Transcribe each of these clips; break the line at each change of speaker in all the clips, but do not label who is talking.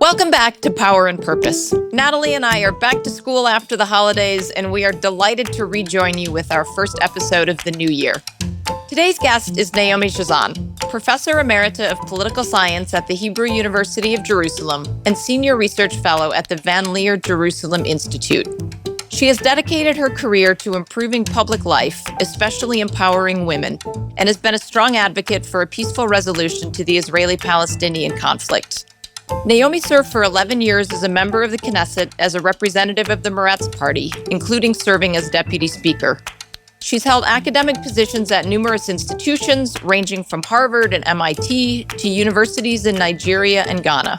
Welcome back to Power and Purpose. Nathalie and I are back to school after the holidays, and we are delighted to rejoin you with our first episode of the new year. Today's guest is Naomi Chazan, Professor Emerita of Political Science at the Hebrew University of Jerusalem and Senior Research Fellow at the Van Leer Jerusalem Institute. She has dedicated her career to improving public life, especially empowering women, and has been a strong advocate for a peaceful resolution to the Israeli-Palestinian conflict. Naomi served for 11 years as a member of the Knesset as a representative of the Meretz Party, including serving as deputy speaker. She's held academic positions at numerous institutions, ranging from Harvard and MIT to universities in Nigeria and Ghana.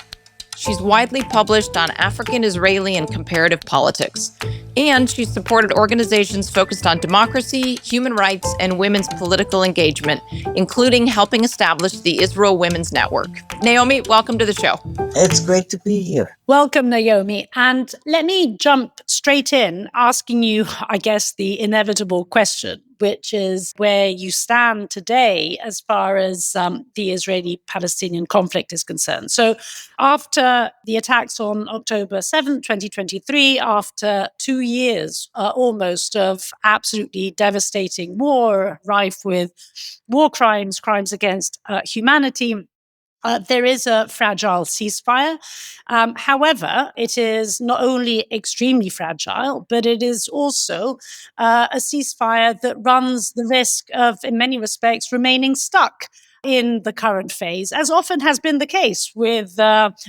She's widely published on African, Israeli, and comparative politics. And she's supported organizations focused on democracy, human rights, and women's political engagement, including helping establish the Israel Women's Network. Naomi, welcome to the show.
It's great to be here.
Welcome, Naomi. And let me jump straight in, asking you, I guess, the inevitable question, which is where you stand today as far as the Israeli-Palestinian conflict is concerned. So after the attacks on October 7th, 2023, after 2 years almost of absolutely devastating war, rife with war crimes, crimes against humanity, there is a fragile ceasefire. However, it is not only extremely fragile, but it is also a ceasefire that runs the risk of, in many respects, remaining stuck in the current phase, as often has been the case with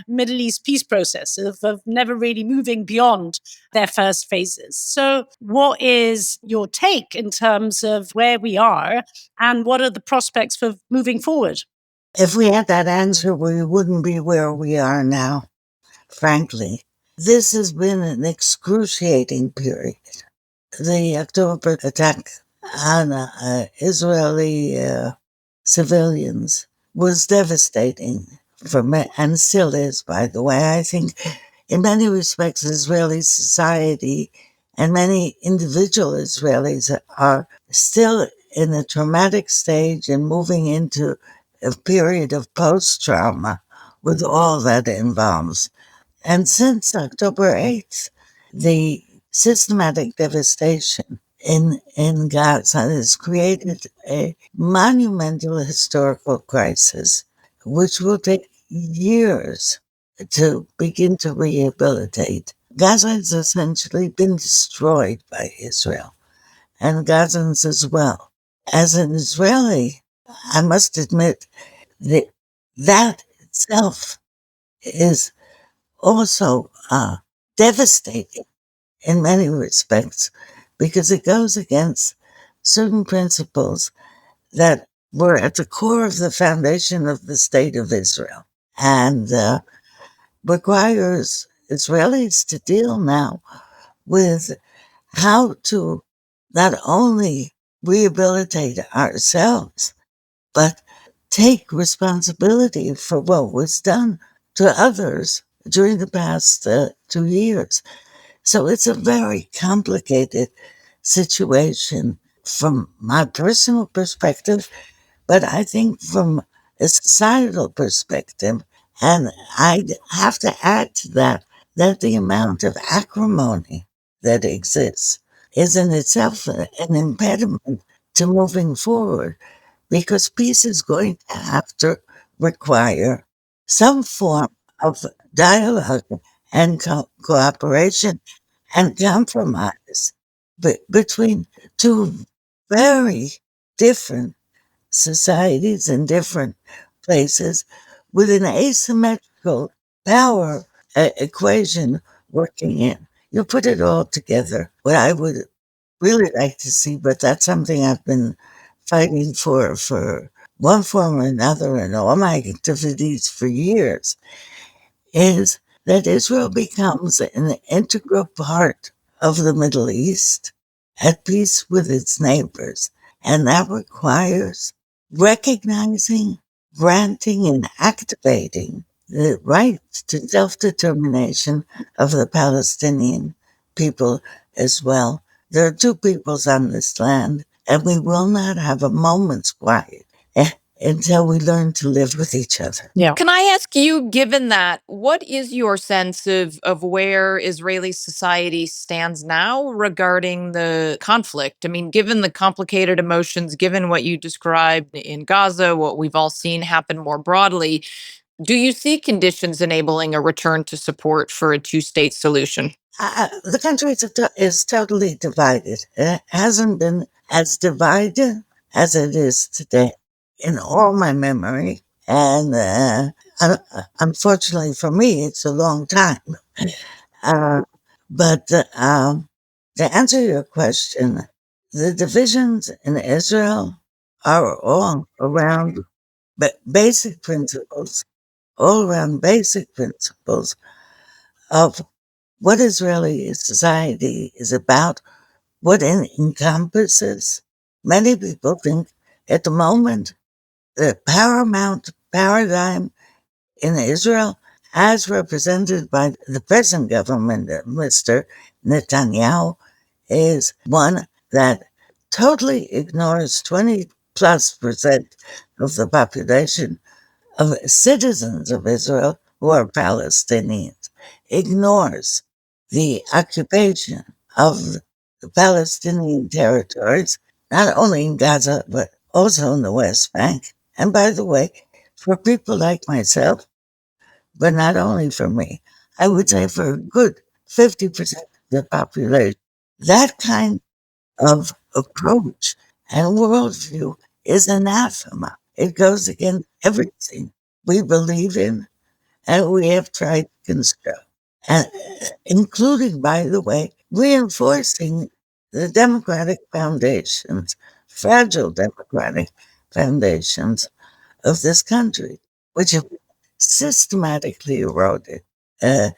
Middle East peace processes of never really moving beyond their first phases. So what is your take in terms of where we are and what are the prospects for moving forward?
If we had that answer, we wouldn't be where we are now, frankly. This has been an excruciating period. The October attack on Israeli civilians was devastating for me, and still is, by the way. I think in many respects, Israeli society and many individual Israelis are still in a traumatic stage and moving into a period of post-trauma with all that involves. And since October 8th, the systematic devastation in Gaza has created a monumental historical crisis, which will take years to begin to rehabilitate. Gaza has essentially been destroyed by Israel, and Gazans as well. As an Israeli, I must admit that that itself is also devastating in many respects because it goes against certain principles that were at the core of the foundation of the State of Israel and requires Israelis to deal now with how to not only rehabilitate ourselves, but take responsibility for what was done to others during the past 2 years. So it's a very complicated situation from my personal perspective, but I think from a societal perspective. And I have to add to that the amount of acrimony that exists is in itself an impediment to moving forward, because peace is going to have to require some form of dialogue and cooperation and compromise between two very different societies in different places with an asymmetrical power equation working in. You put it all together. What I would really like to see, but that's something I've been fighting for one form or another in all my activities for years, is that Israel becomes an integral part of the Middle East, at peace with its neighbors. And that requires recognizing, granting, and activating the right to self-determination of the Palestinian people as well. There are two peoples on this land, and we will not have a moment's quiet until we learn to live with each other.
Yeah.
Can I ask you, given that, what is your sense of where Israeli society stands now regarding the conflict? I mean, given the complicated emotions, given what you described in Gaza, what we've all seen happen more broadly, do you see conditions enabling a return to support for a two-state solution?
The country is totally divided. It hasn't been as divided as it is today in all my memory. And unfortunately for me, it's a long time. Uh, but to answer your question, the divisions in Israel are all around basic principles, all around basic principles of what Israeli society is about, what it encompasses. Many people think at the moment the paramount paradigm in Israel, as represented by the present government, Mr. Netanyahu, is one that totally ignores 20+% of the population of citizens of Israel who are Palestinians, ignores the occupation of the Palestinian territories, not only in Gaza, but also in the West Bank. And by the way, for people like myself, but not only for me, I would say for a good 50% of the population, that kind of approach and worldview is anathema. It goes against everything we believe in and we have tried to construct, and, including, by the way, reinforcing the democratic foundations, fragile democratic foundations of this country, which have been systematically eroded, uh,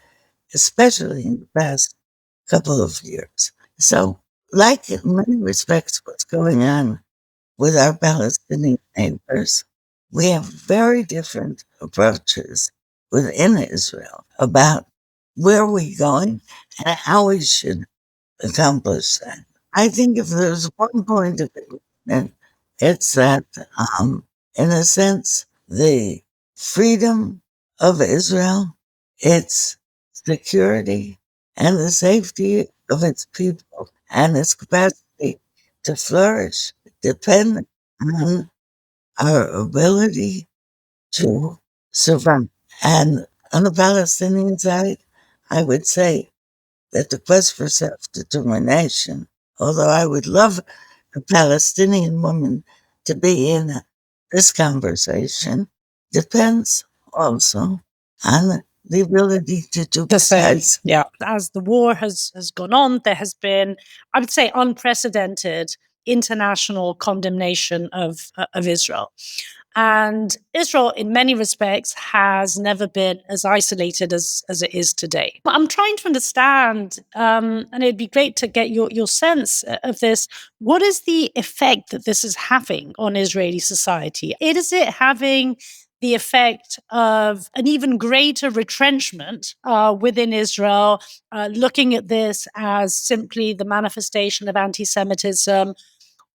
especially in the past couple of years. So, like in many respects, what's going on with our Palestinian neighbors, we have very different approaches within Israel about where we're going and how we should accomplish that. I think if there's one point of agreement, it's that, in a sense, the freedom of Israel, its security, and the safety of its people and its capacity to flourish depend on our ability to survive. And on the Palestinian side, I would say that the quest for self determination, although I would love a Palestinian woman to be in this conversation, depends also on the ability to do
The same.
besides.
Yeah. As the war has gone on, there has been, I would say, unprecedented international condemnation of Israel. And Israel, in many respects, has never been as isolated as it is today. But I'm trying to understand, and it'd be great to get your sense of this. What is the effect that this is having on Israeli society? Is it having the effect of an even greater retrenchment within Israel, looking at this as simply the manifestation of anti Semitism?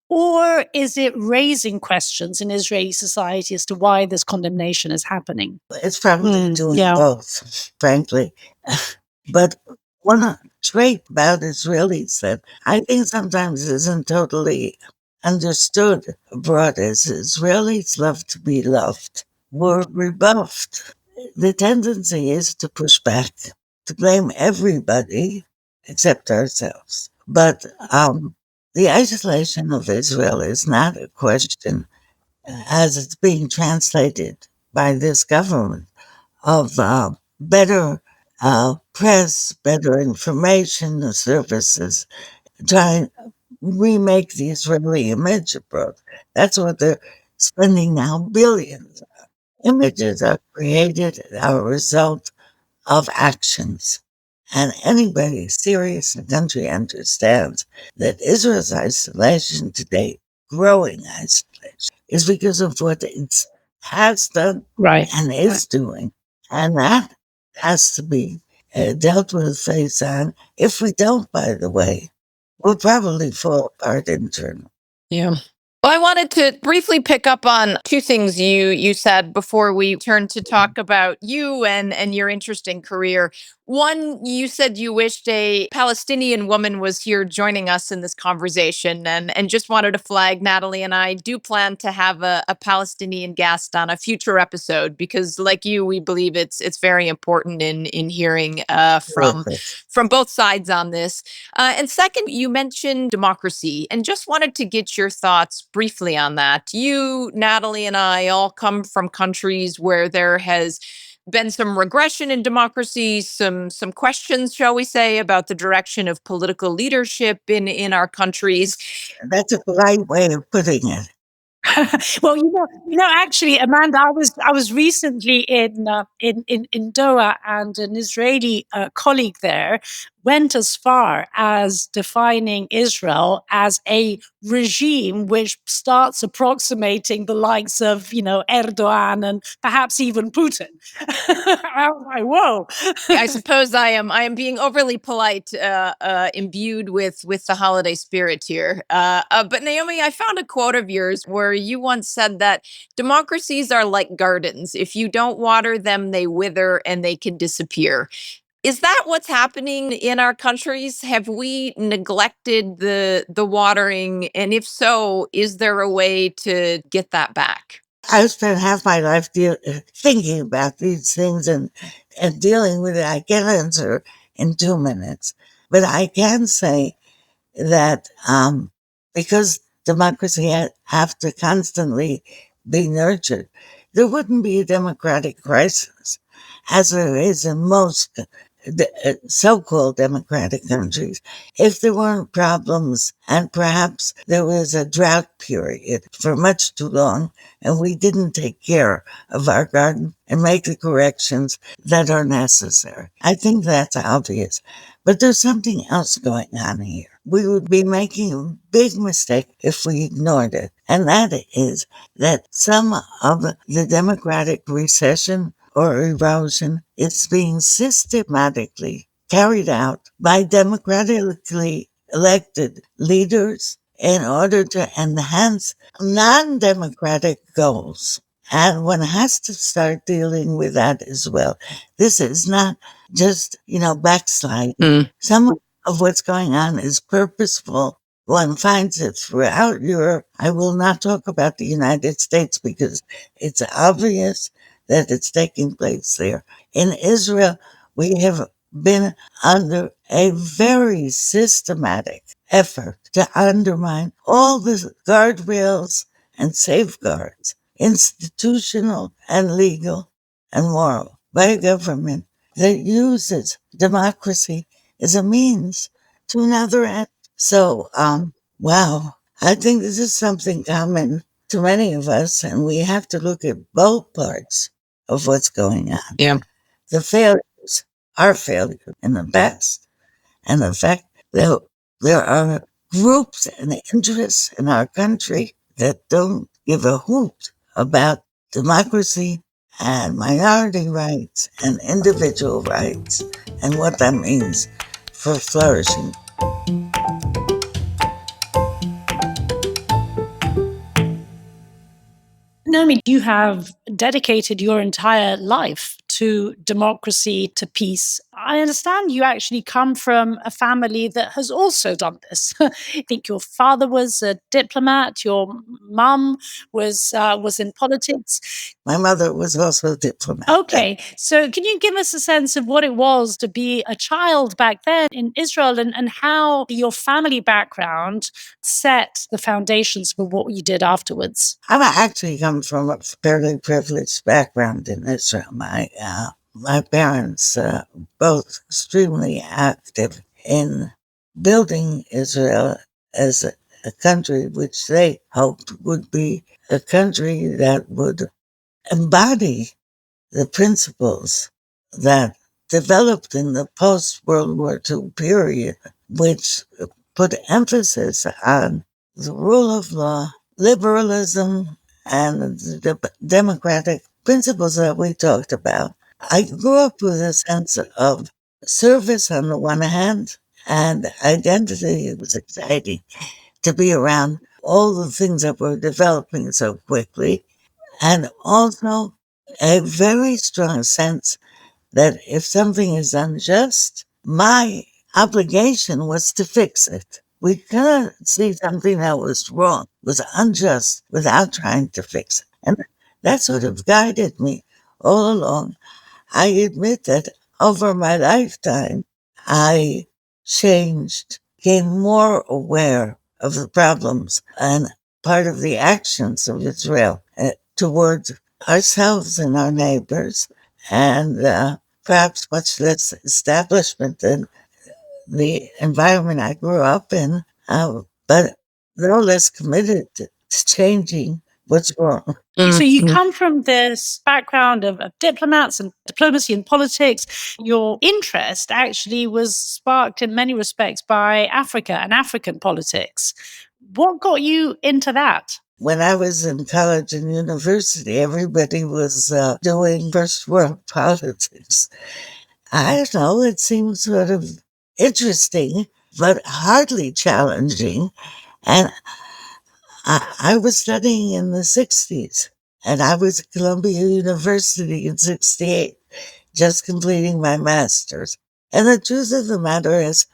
Or is it raising questions in Israeli society as to why this condemnation is happening?
It's probably doing
yeah.
both, frankly. But one trait about Israelis that I think sometimes isn't totally understood abroad is Israelis love to be loved. We're rebuffed. The tendency is to push back, to blame everybody except ourselves. But the isolation of Israel is not a question, as it's being translated by this government, of better press, better information services, trying to remake the Israeli image abroad. That's what they're spending now billions. Images are created as a result of actions. And anybody serious in the country understands that Israel's isolation today, growing isolation, is because of what it has done
Right.
and is doing. And that has to be dealt with face on. If we don't, by the way, we'll probably fall apart internally.
Yeah. Well, I wanted to briefly pick up on two things you said before we turn to talk about you and your interesting career. One, you said you wished a Palestinian woman was here joining us in this conversation, and just wanted to flag Natalie and I do plan to have a Palestinian guest on a future episode because, like you, we believe it's very important in hearing from both sides on this. And second, you mentioned democracy and just wanted to get your thoughts briefly on that. You, Natalie, and I all come from countries where there has been some regression in democracy, some questions, shall we say, about the direction of political leadership in our countries.
That's a polite way of putting it.
Well, actually, Amanda, I was recently in Doha, and an Israeli colleague there went as far as defining Israel as a regime which starts approximating the likes of Erdogan and perhaps even Putin. I was like, whoa!
I suppose I am being overly polite, imbued with the holiday spirit here. But Naomi, I found a quote of yours where you once said that democracies are like gardens. If you don't water them, they wither and they can disappear. Is that what's happening in our countries? Have we neglected the watering? And if so, is there a way to get that back?
I've spent half my life thinking about these things and dealing with it. I can't answer in 2 minutes, but I can say that because democracy have to constantly be nurtured, there wouldn't be a democratic crisis as there is in most so-called democratic countries if there weren't problems and perhaps there was a drought period for much too long and we didn't take care of our garden and make the corrections that are necessary. I think that's obvious. But there's something else going on here. We would be making a big mistake if we ignored it. And that is that some of the democratic recession or erosion is being systematically carried out by democratically elected leaders in order to enhance non-democratic goals. And one has to start dealing with that as well. This is not just, backsliding. Some of what's going on is purposeful. One finds it throughout Europe. I will not talk about the United States because it's obvious that it's taking place there. In Israel, we have been under a very systematic effort to undermine all the guardrails and safeguards, institutional and legal and moral, by a government that uses democracy as a means to another end. So, wow, I think this is something common to many of us, and we have to look at both parts of what's going on.
Yeah.
The failures, our failure in the past, and the fact that there are groups and interests in our country that don't give a hoot about democracy and minority rights and individual rights and what that means for flourishing.
Naomi, you have dedicated your entire life to democracy, to peace. I understand you actually come from a family that has also done this. I think your father was a diplomat, your mum was in politics.
My mother was also a diplomat.
Okay, so can you give us a sense of what it was to be a child back then in Israel and how your family background set the foundations for what you did afterwards?
I actually come from a fairly privileged background in Israel. My parents, both extremely active in building Israel as a country which they hoped would be a country that would embody the principles that developed in the post-World War II period, which put emphasis on the rule of law, liberalism, and the democratic principles that we talked about. I grew up with a sense of service on the one hand and identity. It was exciting to be around all the things that were developing so quickly, and also a very strong sense that if something is unjust, my obligation was to fix it. We couldn't see something that was wrong, was unjust, without trying to fix it. And that sort of guided me all along. I admit that over my lifetime, I changed, became more aware of the problems and part of the actions of Israel towards ourselves and our neighbors, and perhaps much less establishment than the environment I grew up in, but no less committed to changing what's wrong.
So you come from this background of diplomats and diplomacy and politics. Your interest actually was sparked in many respects by Africa and African politics. What got you into that?
When I was in college and university, everybody was doing first world politics. I don't know, it seemed sort of interesting, but hardly challenging. And I was studying in the 60s, and I was at Columbia University in 68, just completing my master's. And the truth of the matter is,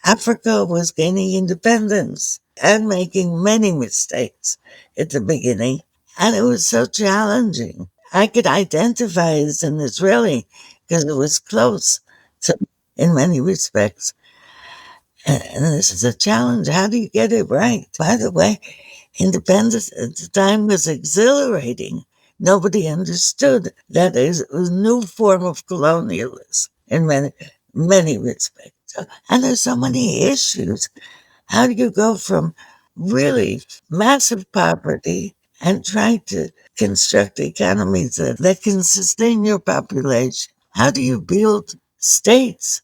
Africa was gaining independence and making many mistakes at the beginning. And it was so challenging. I could identify as an Israeli because it was close to, in many respects. And this is a challenge. How do you get it right? By the way, independence at the time was exhilarating. Nobody understood that it was a new form of colonialism in many respects. And there's so many issues. How do you go from really massive poverty and trying to construct economies that can sustain your population? How do you build states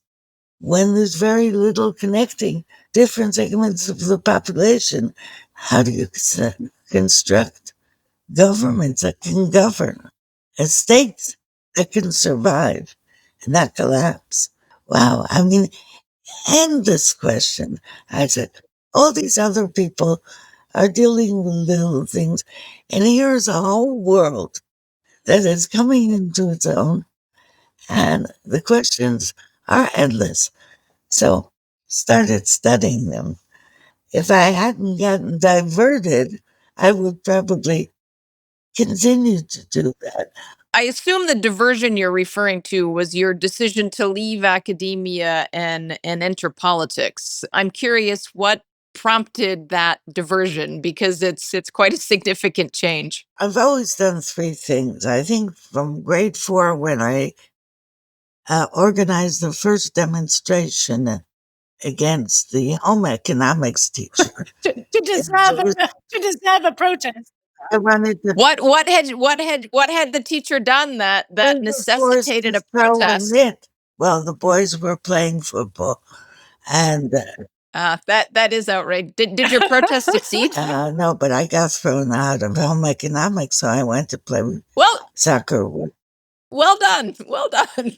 when there's very little connecting different segments of the population? How do you construct governments that can govern, states that can survive and not collapse? Wow, I mean, endless question. I said, all these other people are dealing with little things, and here's a whole world that is coming into its own, and the questions are endless. So started studying them. If I hadn't gotten diverted, I would probably continue to do that.
I assume the diversion you're referring to was your decision to leave academia and enter politics. I'm curious what prompted that diversion, because it's quite a significant change.
I've always done three things. I think from grade 4, when I organized the first demonstration against the home economics teacher.
To deserve a protest.
I wanted to
What had the teacher done that necessitated a protest?
Well, the boys were playing football, and
That is outrageous. Did your protest succeed?
no, but I got thrown out of home economics, so I went to play
Well,
soccer.
well done. Well done.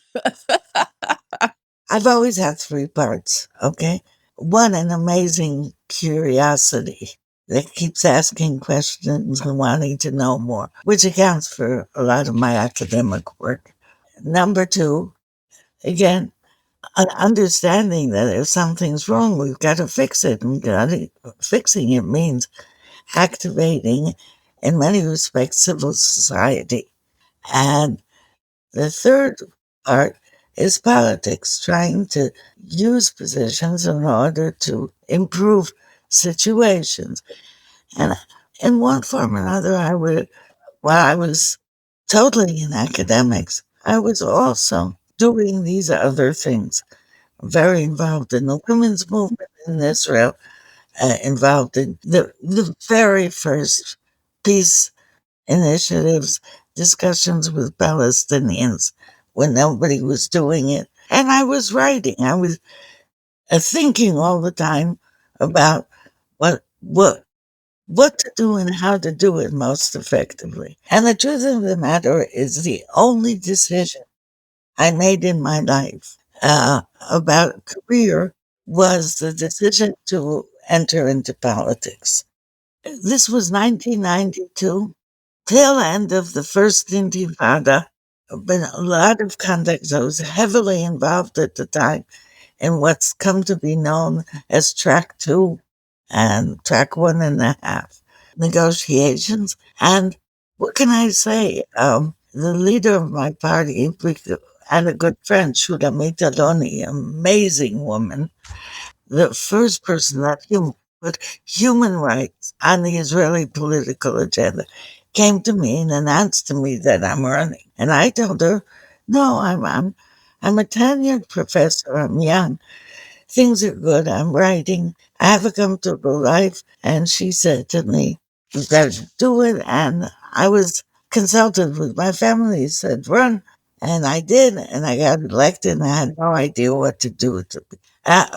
I've always had three parts, okay? One, an amazing curiosity that keeps asking questions and wanting to know more, which accounts for a lot of my academic work. Number two, again, an understanding that if something's wrong, we've got to fix it. And fixing it means activating, in many respects, civil society. And the third part is politics, trying to use positions in order to improve situations. And in one form or another, while I was totally in academics, I was also doing these other things. Very involved in the women's movement in Israel, involved in the very first peace initiatives, discussions with Palestinians when nobody was doing it. And I was writing. I was thinking all the time about what to do and how to do it most effectively. And the truth of the matter is, the only decision I made in my life about career was the decision to enter into politics. This was 1992, tail end of the first Intifada. Been a lot of contacts. I was heavily involved at the time in what's come to be known as Track 2 and Track 1.5 negotiations. And what can I say? The leader of my party and a good friend, Shulamit Aloni, amazing woman, the first person that put human rights on the Israeli political agenda, came to me and announced to me that I'm running. And I told her, no, I'm a tenured professor. I'm young. Things are good. I'm writing. I have a comfortable life. And she said to me, you got to do it. And I was consulted with my family, said, run. And I did. And I got elected and I had no idea what to do with it.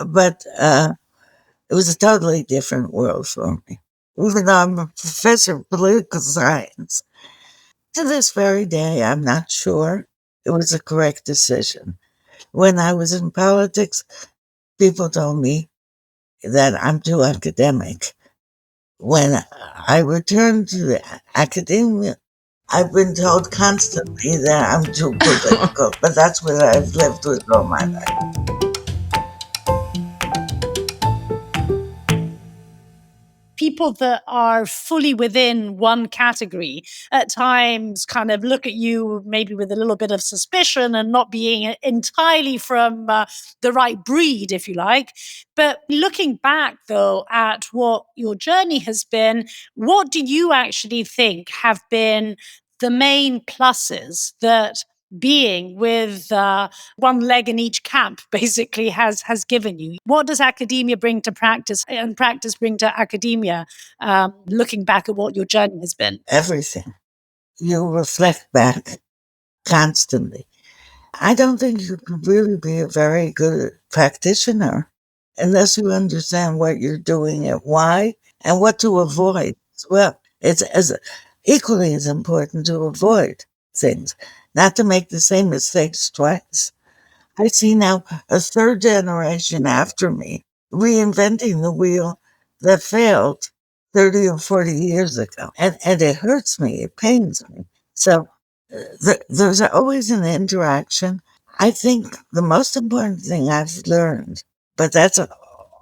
But it was a totally different world for me. Even though I'm a professor of political science, to this very day, I'm not sure it was a correct decision. When I was in politics, people told me that I'm too academic. When I returned to the academia, I've been told constantly that I'm too political, but that's what I've lived with all my life.
People that are fully within one category at times kind of look at you maybe with a little bit of suspicion and not being entirely from the right breed, if you like. But looking back, though, at what your journey has been, what do you actually think have been the main pluses that being with one leg in each camp basically has given you? What does academia bring to practice and practice bring to academia, looking back at what your journey has been?
Everything. You reflect back constantly. I don't think you can really be a very good practitioner unless you understand what you're doing and why and what to avoid as well. It's as equally as important to avoid things, not to make the same mistakes twice. I see now a third generation after me reinventing the wheel that failed 30 or 40 years ago. And it hurts me, it pains me. So there's always an interaction. I think the most important thing I've learned, but that's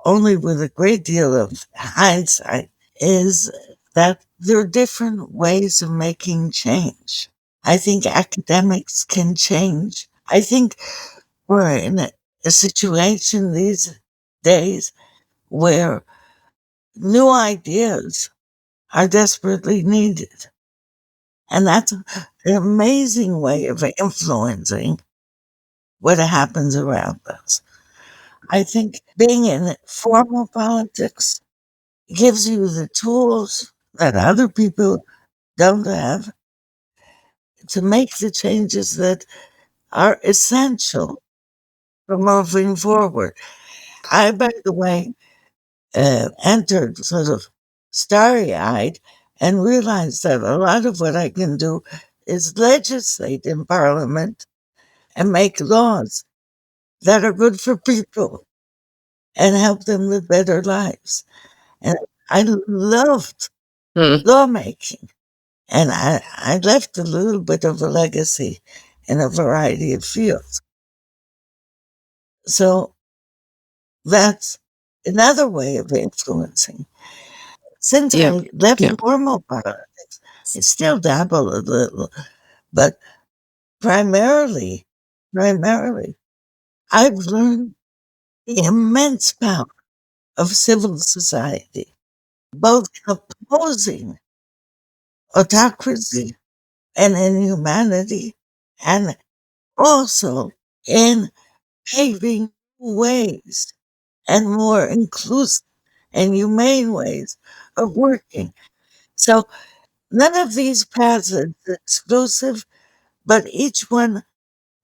only with a great deal of hindsight, is that there are different ways of making change. I think academics can change. I think we're in a situation these days where new ideas are desperately needed. And that's an amazing way of influencing what happens around us. I think being in formal politics gives you the tools that other people don't have to make the changes that are essential for moving forward. I, by the way, entered sort of starry eyed and realized that a lot of what I can do is legislate in Parliament and make laws that are good for people and help them live better lives. And I loved lawmaking. And I left a little bit of a legacy in a variety of fields. So that's another way of influencing. Since I left formal politics, I still dabble a little, but primarily, I've learned the immense power of civil society, both opposing autocracy and inhumanity, and also in paving ways and more inclusive and humane ways of working. So none of these paths are exclusive, but each one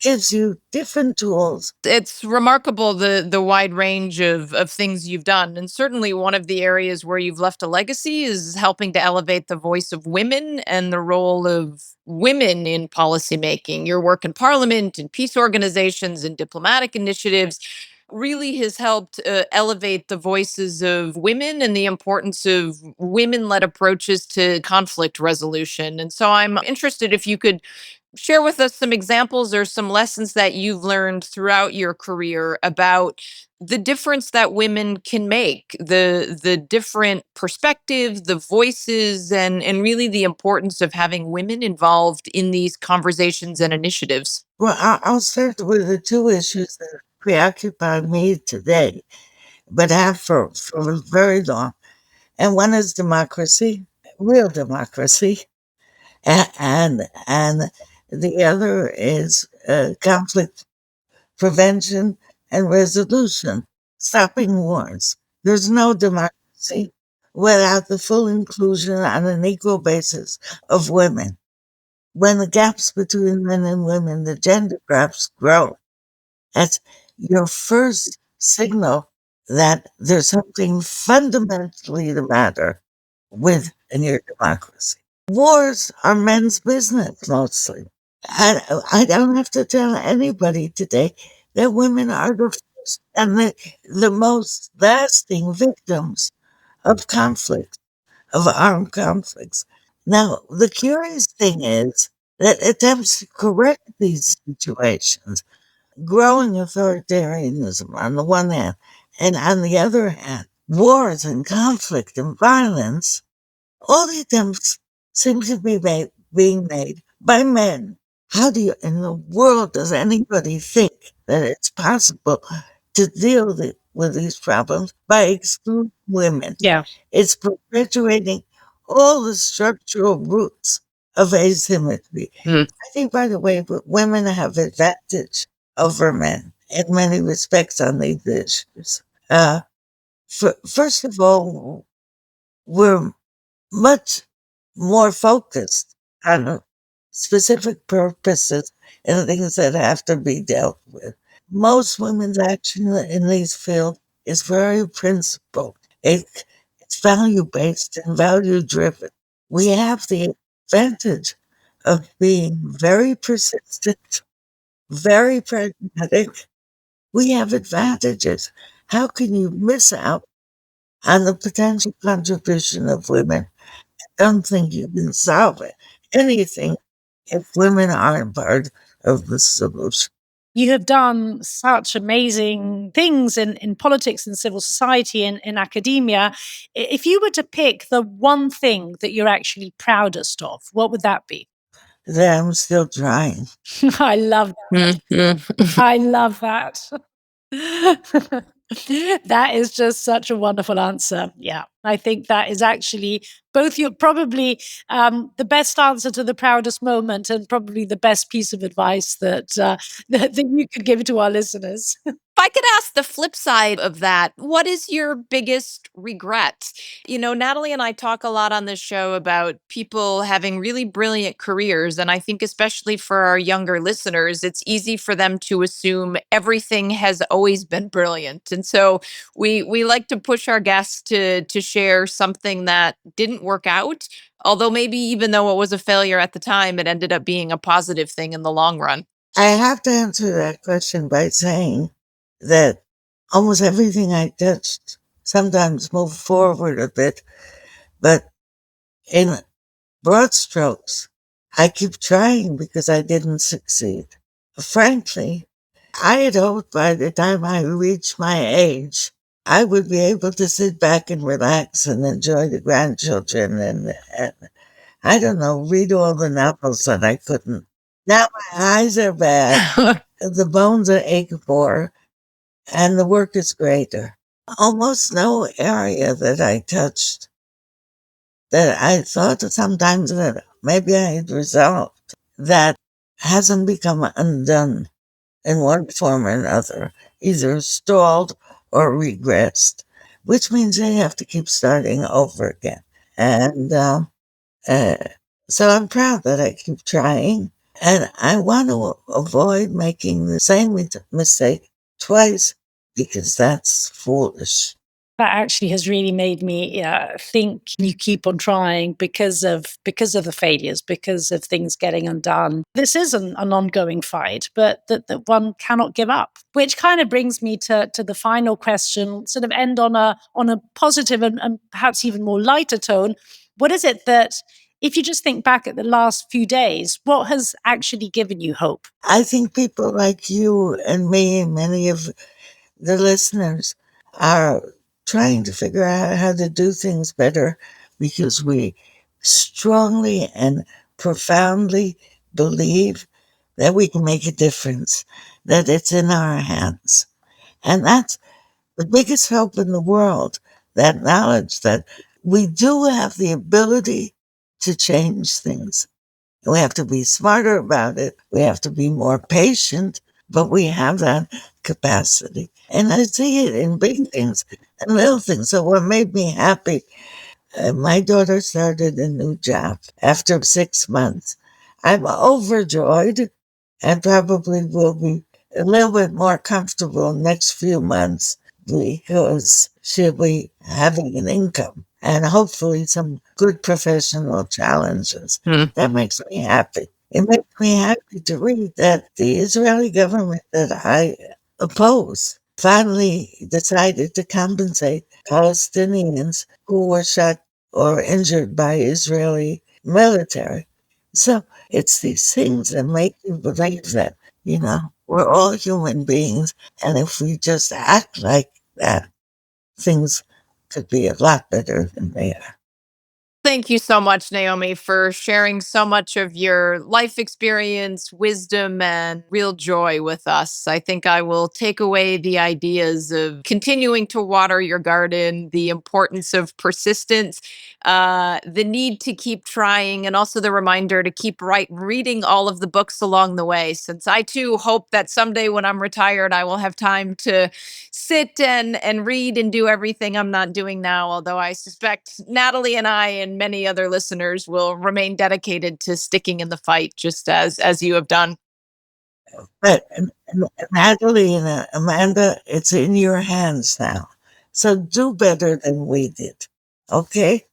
gives you different tools.
It's remarkable the wide range of things you've done. And certainly one of the areas where you've left a legacy is helping to elevate the voice of women and the role of women in policymaking. Your work in parliament and peace organizations and diplomatic initiatives really has helped elevate the voices of women and the importance of women led approaches to conflict resolution. And so I'm interested if you could share with us some examples or some lessons that you've learned throughout your career about the difference that women can make, the different perspectives, the voices, and really the importance of having women involved in these conversations and initiatives.
Well, I'll start with the two issues that preoccupy me today, but have for very long. And one is democracy, real democracy, and the other is conflict prevention and resolution, stopping wars. There's no democracy without the full inclusion on an equal basis of women. When the gaps between men and women, the gender gaps grow, that's your first signal that there's something fundamentally the matter with your democracy. Wars are men's business mostly. I don't have to tell anybody today that women are the first and the most lasting victims of conflict, of armed conflicts. Now, the curious thing is that attempts to correct these situations, growing authoritarianism on the one hand, and on the other hand, wars and conflict and violence, all the attempts seem to be being made by men. How do you, in the world, does anybody think that it's possible to deal with these problems by excluding women?
Yeah.
It's perpetuating all the structural roots of asymmetry. I think, by the way, women have advantage over men in many respects on these issues. First of all, we're much more focused on specific purposes and things that have to be dealt with. Most women's action in these fields is very principled. It's value based and value driven. We have the advantage of being very persistent, very pragmatic. We have advantages. How can you miss out on the potential contribution of women? Don't think you can solve anything if women aren't part of the solution.
You have done such amazing things in politics and civil society and in academia. If you were to pick the one thing that you're actually proudest of, what would that be?
That I'm still trying.
I love that. I love that. That is just such a wonderful answer. Yeah, I think that is actually both you're probably the best answer to the proudest moment and probably the best piece of advice that you could give to our listeners.
If I could ask the flip side of that, what is your biggest regret? You know, Natalie and I talk a lot on this show about people having really brilliant careers. And I think, especially for our younger listeners, it's easy for them to assume everything has always been brilliant. And so we like to push our guests to share something that didn't work out. Although maybe even though it was a failure at the time, it ended up being a positive thing in the long run.
I have to answer that question by saying that almost everything I touched sometimes moved forward a bit, but in broad strokes, I keep trying because I didn't succeed. Frankly, I had hoped by the time I reached my age, I would be able to sit back and relax and enjoy the grandchildren and I don't know, read all the novels that I couldn't. Now my eyes are bad, the bones are ache for, and the work is greater. Almost no area that I touched that I thought sometimes that maybe I had resolved that hasn't become undone in one form or another, either stalled or regressed, which means they have to keep starting over again. And so I'm proud that I keep trying, and I want to avoid making the same mistake twice because that's foolish.
That actually has really made me think you keep on trying because of the failures, because of things getting undone. This is an ongoing fight, but that one cannot give up. Which kind of brings me to the final question, sort of end on a positive and perhaps even more lighter tone. What is it that, if you just think back at the last few days, what has actually given you hope?
I think people like you and me and many of the listeners are trying to figure out how to do things better because we strongly and profoundly believe that we can make a difference, that it's in our hands. And that's the biggest hope in the world, that knowledge that we do have the ability to change things. We have to be smarter about it. We have to be more patient, but we have that capacity. And I see it in big things and little things. So what made me happy, my daughter started a new job after 6 months. I'm overjoyed and probably will be a little bit more comfortable next few months because she'll be having an income and hopefully some good professional challenges. That makes me happy. It makes me happy to read that the Israeli government that I oppose finally decided to compensate Palestinians who were shot or injured by Israeli military. So it's these things that make you believe that, we're all human beings. And if we just act like that, things could be a lot better than they are.
Thank you so much, Naomi, for sharing so much of your life experience, wisdom, and real joy with us. I think I will take away the ideas of continuing to water your garden, the importance of persistence, the need to keep trying, and also the reminder to keep reading all of the books along the way, since I too hope that someday when I'm retired, I will have time to sit and read and do everything I'm not doing now. Although I suspect Nathalie and I and many other listeners will remain dedicated to sticking in the fight, just as you have done.
But Natalie and Amanda, it's in your hands now. So do better than we did. Okay?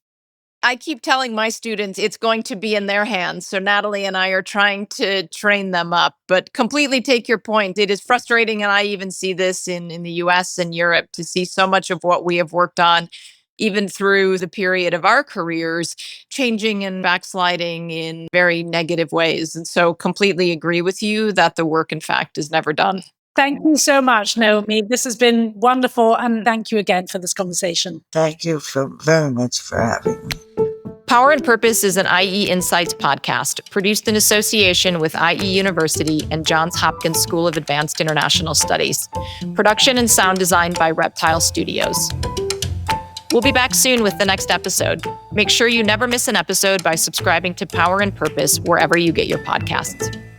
I keep telling my students it's going to be in their hands. So Nathalie and I are trying to train them up, but completely take your point. It is frustrating. And I even see this in the US and Europe, to see so much of what we have worked on, even through the period of our careers, changing and backsliding in very negative ways. And so completely agree with you that the work, in fact, is never done.
Thank you so much, Naomi. This has been wonderful. And thank you again for this conversation.
Thank you very much for having me.
Power and Purpose is an IE Insights podcast produced in association with IE University and Johns Hopkins School of Advanced International Studies. Production and sound design by Reptile Studios. We'll be back soon with the next episode. Make sure you never miss an episode by subscribing to Power and Purpose wherever you get your podcasts.